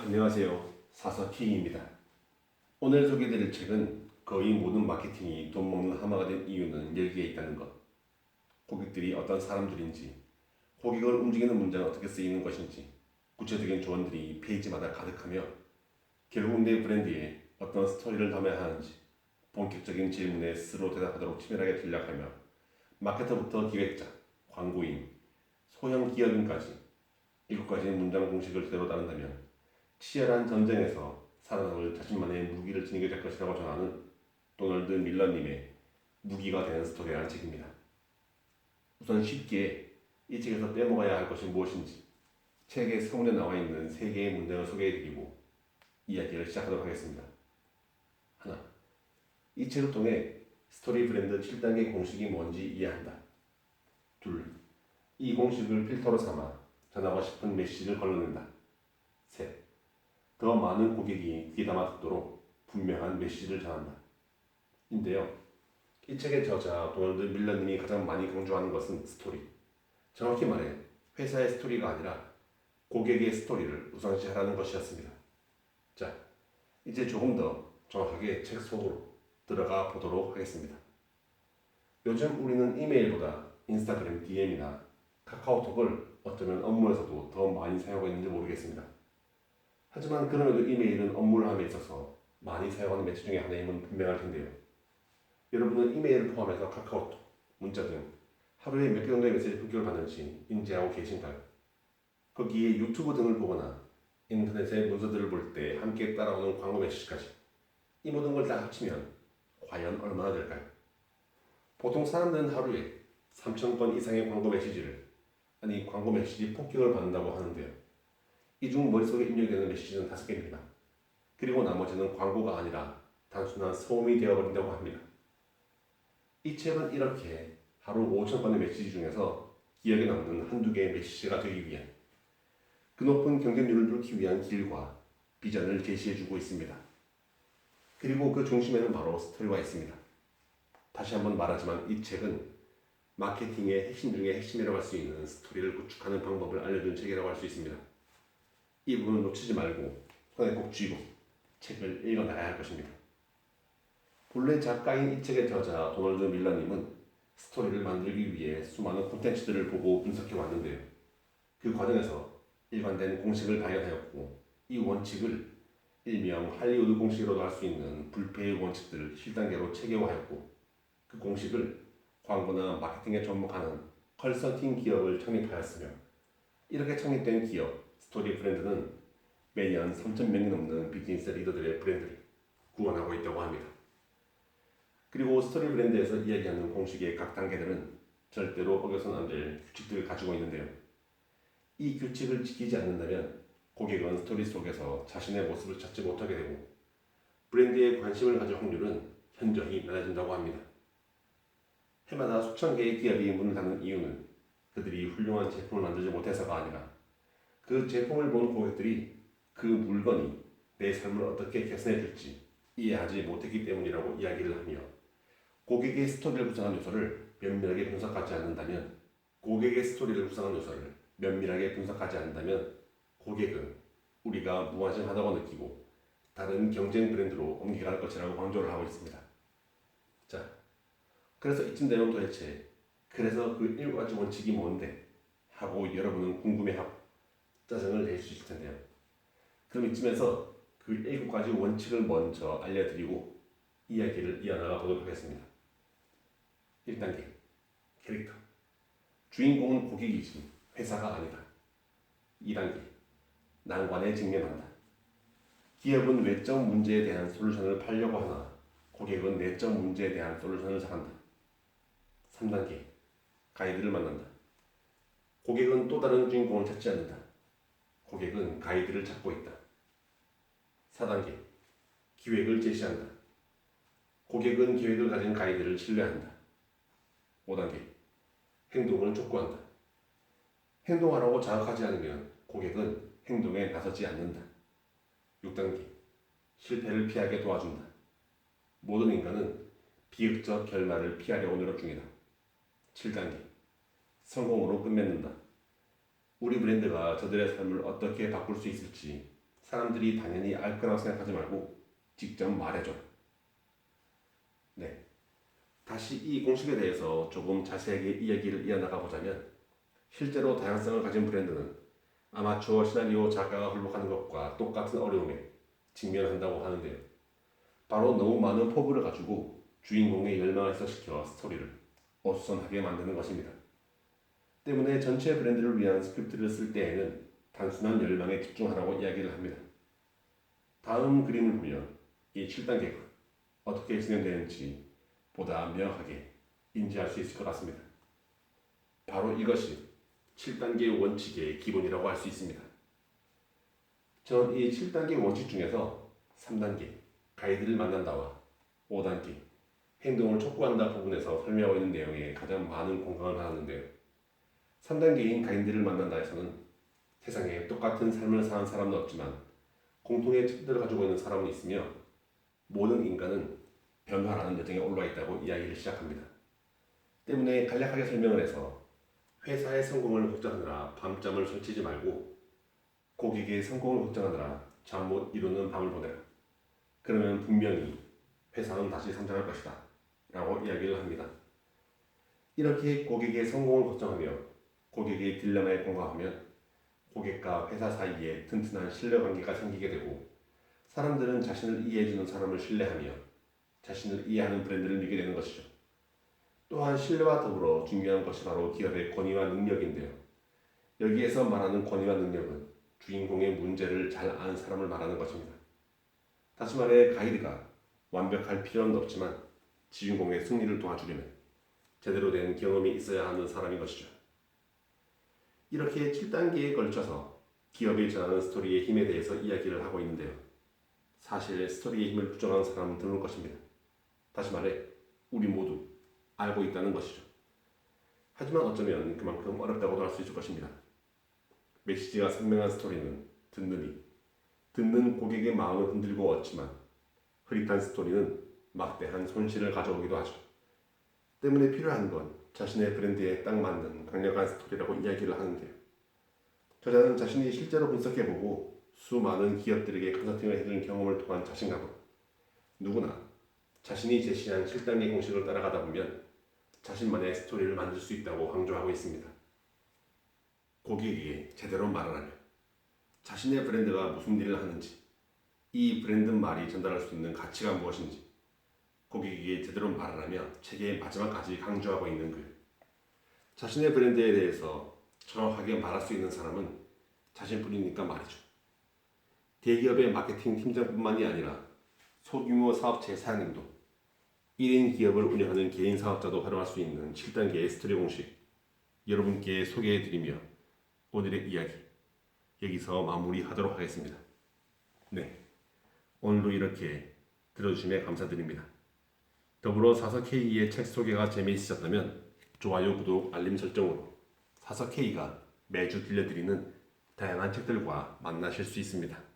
안녕하세요. 사서킹입니다. 오늘 소개드릴 책은 거의 모든 마케팅이 돈 먹는 하마가 된 이유는 여기에 있다는 것. 고객들이 어떤 사람들인지, 고객을 움직이는 문장은 어떻게 쓰이는 것인지, 구체적인 조언들이 페이지마다 가득하며 결국 내 브랜드에 어떤 스토리를 담아야 하는지 본격적인 질문에 스스로 대답하도록 치밀하게 전략하며 마케터부터 기획자, 광고인, 소형 기업인까지 7가지 문장 공식을 그대로 따른다면 치열한 전쟁에서 살아남을 자신만의 무기를 지니게 될 것이라고 전하는 도널드 밀러님의 무기가 되는 스토리라는 책입니다. 우선 쉽게 이 책에서 빼먹어야 할 것이 무엇인지 책의 서문에 나와 있는 3개의 문장을 소개해드리고 이야기를 시작하도록 하겠습니다. 하나, 이 책을 통해 스토리 브랜드 7단계 공식이 뭔지 이해한다. 둘, 이 공식을 필터로 삼아 전하고 싶은 메시지를 걸러낸다. 셋, 더 많은 고객이 귀 담아 듣도록 분명한 메시지를 전한다. 인데요. 이 책의 저자 도널드 밀러님이 가장 많이 강조하는 것은 스토리. 정확히 말해 회사의 스토리가 아니라 고객의 스토리를 우선시하라는 것이었습니다. 자, 이제 조금 더 정확하게 책 속으로 들어가 보도록 하겠습니다. 요즘 우리는 이메일보다 인스타그램 DM이나 카카오톡을 어쩌면 업무에서도 더 많이 사용하고 있는지 모르겠습니다. 하지만 그럼에도 이메일은 업무를 함에 있어서 많이 사용하는 매체 중에 하나임은 분명할 텐데요. 여러분은 이메일을 포함해서 카카오톡, 문자 등 하루에 몇 개 정도의 메시지 품격을 받는지 인지하고 계신가요? 거기에 유튜브 등을 보거나 인터넷의 문서들을 볼 때 함께 따라오는 광고 메시지까지 이 모든 걸 다 합치면 과연 얼마나 될까요? 보통 사람들은 하루에 3,000건 이상의 광고 메시지를, 아니 광고 메시지 폭격을 받는다고 하는데요. 이 중 머릿속에 입력되는 메시지는 5개입니다. 그리고 나머지는 광고가 아니라 단순한 소음이 되어버린다고 합니다. 이 책은 이렇게 하루 5,000건의 메시지 중에서 기억에 남는 한두 개의 메시지가 되기 위한, 그 높은 경쟁률을 뚫기 위한 길과 비전을 제시해주고 있습니다. 그리고 그 중심에는 바로 스토리가 있습니다. 다시 한번 말하지만 이 책은 마케팅의 핵심 중에 핵심이라고 할 수 있는 스토리를 구축하는 방법을 알려준 책이라고 할 수 있습니다. 이 부분을 놓치지 말고 손에 꼭 쥐고 책을 읽어나가야 할 것입니다. 본래 작가인 이 책의 저자 도널드 밀러님은 스토리를 만들기 위해 수많은 콘텐츠들을 보고 분석해 왔는데요. 그 과정에서 일관된 공식을 발견하였고 이 원칙을 일명 할리우드 공식으로도 할 수 있는 불패의 원칙들을 실단계로 체계화하였고 그 공식을 광고나 마케팅에 접목하는 컨설팅 기업을 창립하였으며 이렇게 창립된 기업 스토리 브랜드는 매년 3,000명이 넘는 비즈니스 리더들의 브랜드를 구원하고 있다고 합니다. 그리고 스토리 브랜드에서 이야기하는 공식의 각 단계들은 절대로 어겨서는 안 될 규칙들을 가지고 있는데요. 이 규칙을 지키지 않는다면 고객은 스토리 속에서 자신의 모습을 찾지 못하게 되고 브랜드에 관심을 가질 확률은 현저히 낮아진다고 합니다. 해마다 수천 개의 기업이 문을 닫는 이유는 그들이 훌륭한 제품을 만들지 못해서가 아니라 그 제품을 본 고객들이 그 물건이 내 삶을 어떻게 개선해 줄지 이해하지 못했기 때문이라고 이야기를 하며 고객의 스토리를 구성한 요소를 면밀하게 분석하지 않는다면 고객은 우리가 무관심하다고 느끼고 다른 경쟁 브랜드로 옮겨갈 것이라고 강조를 하고 있습니다. 자, 그래서 이쯤 되면 도대체 그래서 그 7가지 원칙이 뭔데? 하고 여러분은 궁금해하고 짜증을 낼 수 있을 텐데요. 그럼 이쯤에서 그 7가지 원칙을 먼저 알려드리고 이야기를 이어나가 보도록 하겠습니다. 1단계, 캐릭터. 주인공은 고객이지 회사가 아니다. 2단계, 난관에 직면한다. 기업은 외적 문제에 대한 솔루션을 팔려고 하나 고객은 내적 문제에 대한 솔루션을 잘한다. 3단계, 가이드를 만난다. 고객은 또 다른 주인공을 찾지 않는다. 고객은 가이드를 찾고 있다. 4단계, 기획을 제시한다. 고객은 계획을 가진 가이드를 신뢰한다. 5단계, 행동을 촉구한다. 행동하라고 자극하지 않으면 고객은 행동에 나서지 않는다. 6단계, 실패를 피하게 도와준다. 모든 인간은 비극적 결말을 피하려고 노력 중이다. 7단계, 성공으로 끝맺는다. 우리 브랜드가 저들의 삶을 어떻게 바꿀 수 있을지 사람들이 당연히 알 거라고 생각하지 말고 직접 말해줘. 네. 다시 이 공식에 대해서 조금 자세하게 이야기를 이어나가 보자면 실제로 다양성을 가진 브랜드는 아마추어 시나리오 작가가 흘러가는 것과 똑같은 어려움에 직면한다고 하는데요. 바로 너무 많은 포부를 가지고 주인공의 열망을 해소시켜 스토리를 어수선하게 만드는 것입니다. 때문에 전체 브랜드를 위한 스크립트를 쓸 때에는 단순한 열망에 집중하라고 이야기를 합니다. 다음 그림을 보면 이 7단계가 어떻게 진행되는지 보다 명확하게 인지할 수 있을 것 같습니다. 바로 이것이 7단계 원칙의 기본이라고 할 수 있습니다. 전 이 7단계 원칙 중에서 3단계 가이드를 만난다와 5단계 행동을 촉구한다 부분에서 설명하고 있는 내용에 가장 많은 공감을 받았는데요. 3단계인 가이드를 만난다에서는 세상에 똑같은 삶을 사는 사람은 없지만 공통의 특들을 가지고 있는 사람은 있으며 모든 인간은 변화라는 여정에 올라 있다고 이야기를 시작합니다. 때문에 간략하게 설명을 해서 회사의 성공을 걱정하느라 밤잠을 설치지 말고 고객의 성공을 걱정하느라 잠 못 이루는 밤을 보내라. 그러면 분명히 회사는 다시 성장할 것이다 라고 이야기를 합니다. 이렇게 고객의 성공을 걱정하며 고객의 딜레마에 공감하면 고객과 회사 사이에 튼튼한 신뢰관계가 생기게 되고 사람들은 자신을 이해해주는 사람을 신뢰하며 자신을 이해하는 브랜드를 믿게 되는 것이죠. 또한 신뢰와 더불어 중요한 것이 바로 기업의 권위와 능력인데요. 여기에서 말하는 권위와 능력은 주인공의 문제를 잘 아는 사람을 말하는 것입니다. 다시 말해 가이드가 완벽할 필요는 없지만 주인공의 승리를 도와주려면 제대로 된 경험이 있어야 하는 사람인 것이죠. 이렇게 7단계에 걸쳐서 기업이 전하는 스토리의 힘에 대해서 이야기를 하고 있는데요. 사실 스토리의 힘을 부정하는 사람은 드물 것입니다. 다시 말해 우리 모두 알고 있다는 것이죠. 하지만 어쩌면 그만큼 어렵다고도 할 수 있을 것입니다. 메시지가 선명한 스토리는 듣는 고객의 마음을 흔들고 얻지만 흐릿한 스토리는 막대한 손실을 가져오기도 하죠. 때문에 필요한 건 자신의 브랜드에 딱 맞는 강력한 스토리라고 이야기를 하는데요. 저자는 자신이 실제로 분석해보고 수많은 기업들에게 컨설팅을 해준 경험을 통한 자신감으로 누구나 자신이 제시한 7단계 공식을 따라가다 보면 자신만의 스토리를 만들 수 있다고 강조하고 있습니다. 고객에게 제대로 말을 하며 자신의 브랜드가 무슨 일을 하는지 이 브랜드 말이 전달할 수 있는 가치가 무엇인지 고객에게 제대로 말을 하며 책의 마지막까지 강조하고 있는 글. 자신의 브랜드에 대해서 정확하게 말할 수 있는 사람은 자신뿐이니까 말이죠. 대기업의 마케팅 팀장뿐만이 아니라 소규모 사업체 사장님도 1인 기업을 운영하는 개인 사업자도 활용할 수 있는 7단계의 스토리 공식 여러분께 소개해드리며 오늘의 이야기 여기서 마무리하도록 하겠습니다. 네, 오늘도 이렇게 들어주시면 감사드립니다. 더불어 사서K의 책 소개가 재미있으셨다면 좋아요, 구독, 알림 설정으로 사서K가 매주 들려드리는 다양한 책들과 만나실 수 있습니다.